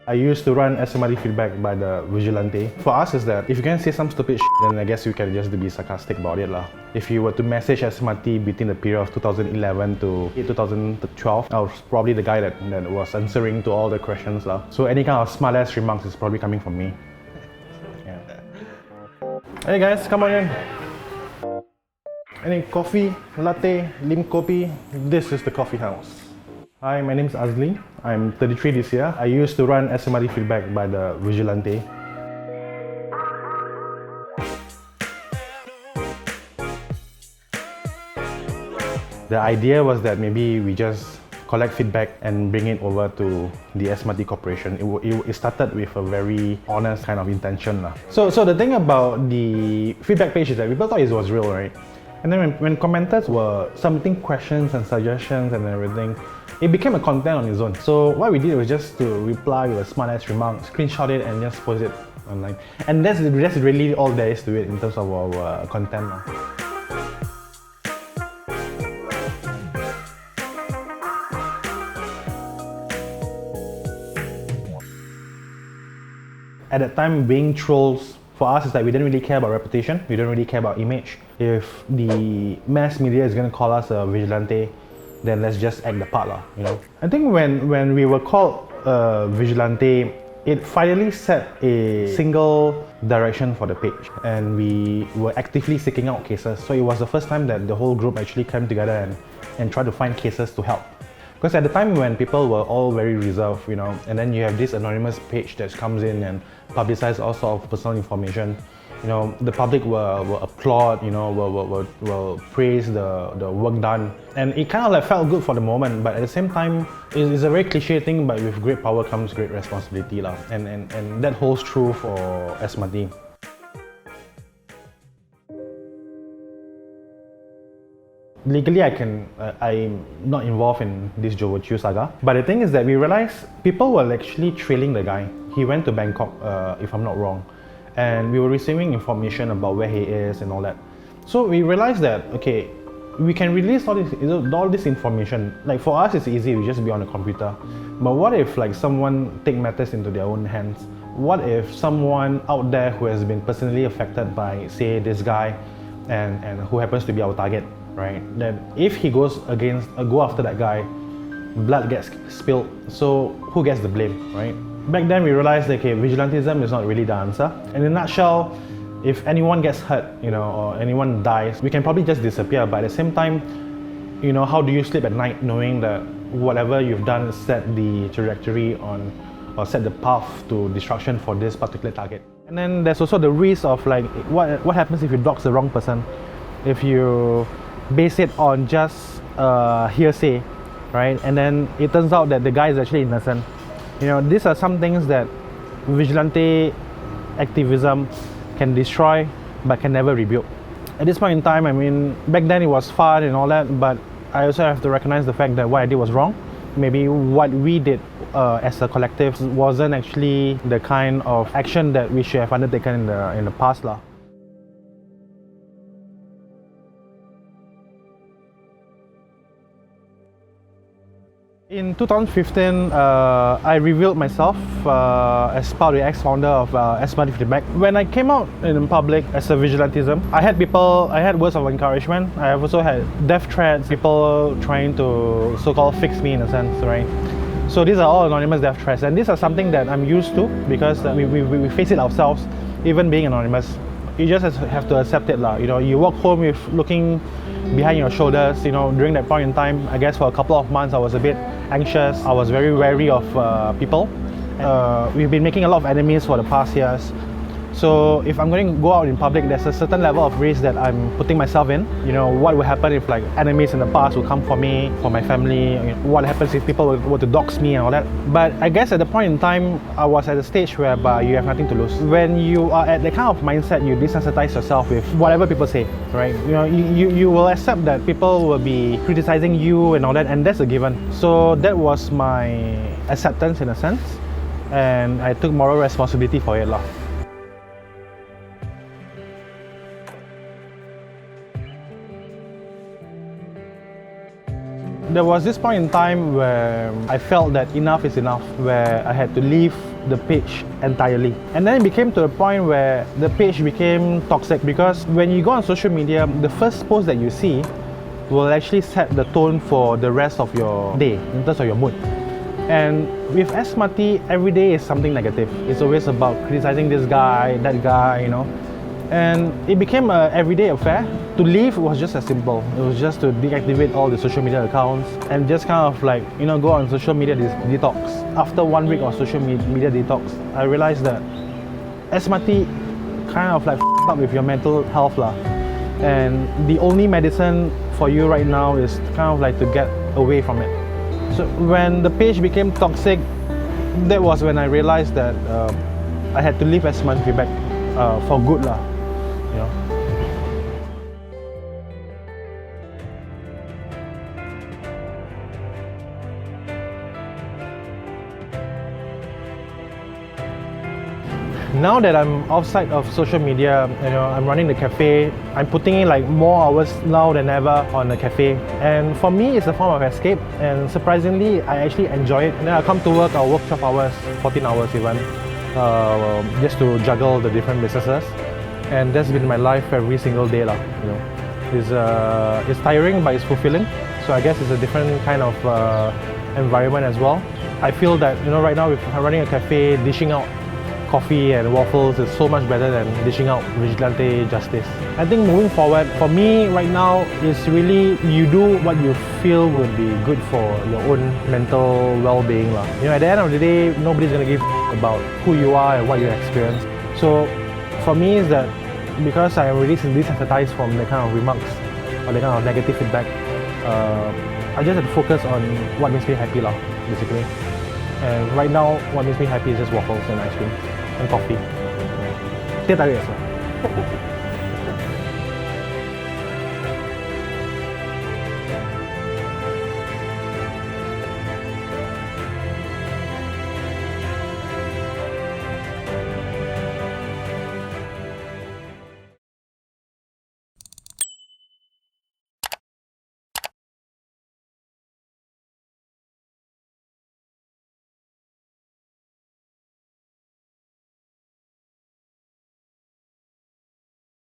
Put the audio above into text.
I used to run SMRT feedback by the Vigilante. For us is that if you can say some stupid shit, then I guess you can just be sarcastic about it lah. If you were to message SMRT between the period of 2011 to 2012, I was probably the guy that was answering to all the questions lah. So any kind of smart ass remarks is probably coming from me. Yeah. Hey guys, come on in. Any coffee, latte, lim kopi? This is the coffee house. Hi, my name is Azly. I'm 33 this year. I used to run SMRT feedback by the Vigilante. The idea was that maybe we just collect feedback and bring it over to the SMRT Corporation. It started with a very honest kind of intention. So the thing about the feedback page is that people thought it was real, right? And then when commenters were submitting questions and suggestions and everything, it became a content on its own. So what we did was just to reply with a smart ass remark, screenshot it and just post it online. And that's really all there is to it in terms of our content. At that time, being trolls, for us is that we didn't really care about reputation, we don't really care about image. If the mass media is going to call us a vigilante, then let's just act the part lah, you know. I think when we were called Vigilante, it finally set a single direction for the page, and we were actively seeking out cases. So it was the first time that the whole group actually came together and tried to find cases to help. Because at the time when people were all very reserved, you know, and then you have this anonymous page that comes in and publicize all sorts of personal information, you know, the public will applaud, you know, will praise the work done. And it kind of like felt good for the moment, but at the same time, it's a very cliche thing, but with great power comes great responsibility lah. And that holds true for SMRT. Legally, I'm not involved in this Joe Chu saga. But the thing is that we realized people were actually trailing the guy. He went to Bangkok, if I'm not wrong. And we were receiving information about where he is and all that. So we realized that, okay, we can release all this information. Like for us, it's easy, we just be on a computer. But what if like someone take matters into their own hands? What if someone out there who has been personally affected by, say, this guy and who happens to be our target, right? Then if he goes after that guy, blood gets spilled. So who gets the blame, right? Back then we realized that, okay, vigilantism is not really the answer. In a nutshell, if anyone gets hurt, you know, or anyone dies, we can probably just disappear. But at the same time, you know, how do you sleep at night knowing that whatever you've done set the trajectory on, or set the path to destruction for this particular target? And then there's also the risk of like, what happens if you dox the wrong person? If you base it on just hearsay, right? And then it turns out that the guy is actually innocent. You know, these are some things that vigilante activism can destroy but can never rebuild. At this point in time, I mean, back then it was fun and all that, but I also have to recognize the fact that what I did was wrong. Maybe what we did as a collective wasn't actually the kind of action that we should have undertaken in the past lah. In 2015, I revealed myself as part of the ex-founder of SMRT Feedback. When I came out in public as a vigilantism, I had words of encouragement. I have also had death threats, people trying to so-called fix me in a sense, right? So these are all anonymous death threats, and these are something that I'm used to because we face it ourselves, even being anonymous. You just have to accept it lah. You know, you walk home with looking behind your shoulders. You know, during that point in time, I guess for a couple of months I was a bit anxious. I was very wary of people. We've been making a lot of enemies for the past years. So if I'm going to go out in public, there's a certain level of risk that I'm putting myself in. You know, what will happen if like enemies in the past will come for me, for my family? What happens if people were to dox me and all that? But I guess at the point in time, I was at a stage whereby you have nothing to lose. When you are at that kind of mindset, you desensitize yourself with whatever people say, right? You know, you will accept that people will be criticizing you and all that, and that's a given. So that was my acceptance in a sense, and I took moral responsibility for it lah. There was this point in time where I felt that enough is enough, where I had to leave the page entirely. And then it became to a point where the page became toxic, because when you go on social media, the first post that you see will actually set the tone for the rest of your day in terms of your mood. And with SMRT, every day is something negative. It's always about criticizing this guy, that guy, you know. And it became an everyday affair. To leave was just as simple. It was just to deactivate all the social media accounts and just kind of like, you know, go on social media detox. After 1 week of social media detox, I realized that SMRT kind of like f***ed up with your mental health lah. And the only medicine for you right now is kind of like to get away from it. So when the page became toxic, that was when I realized that I had to leave SMRT back for good lah, you know. Now that I'm outside of social media, you know, I'm running the cafe. I'm putting in like more hours now than ever on the cafe. And for me, it's a form of escape. And surprisingly, I actually enjoy it. And then I come to work, I'll work 12 hours, 14 hours even, just to juggle the different businesses. And that's been my life every single day lah. You know, it's tiring, but it's fulfilling. So I guess it's a different kind of environment as well. I feel that, you know, right now with running a cafe, dishing out coffee and waffles is so much better than dishing out vigilante justice. I think moving forward, for me right now, is really you do what you feel would be good for your own mental well-being lah. You know, at the end of the day, nobody's gonna give about who you are and what you experience. So for me is that because I am really desensitized from the kind of remarks or the kind of negative feedback, I just have to focus on what makes me happy lah, basically. And right now, what makes me happy is just waffles and ice cream and coffee. Teh tarik as well.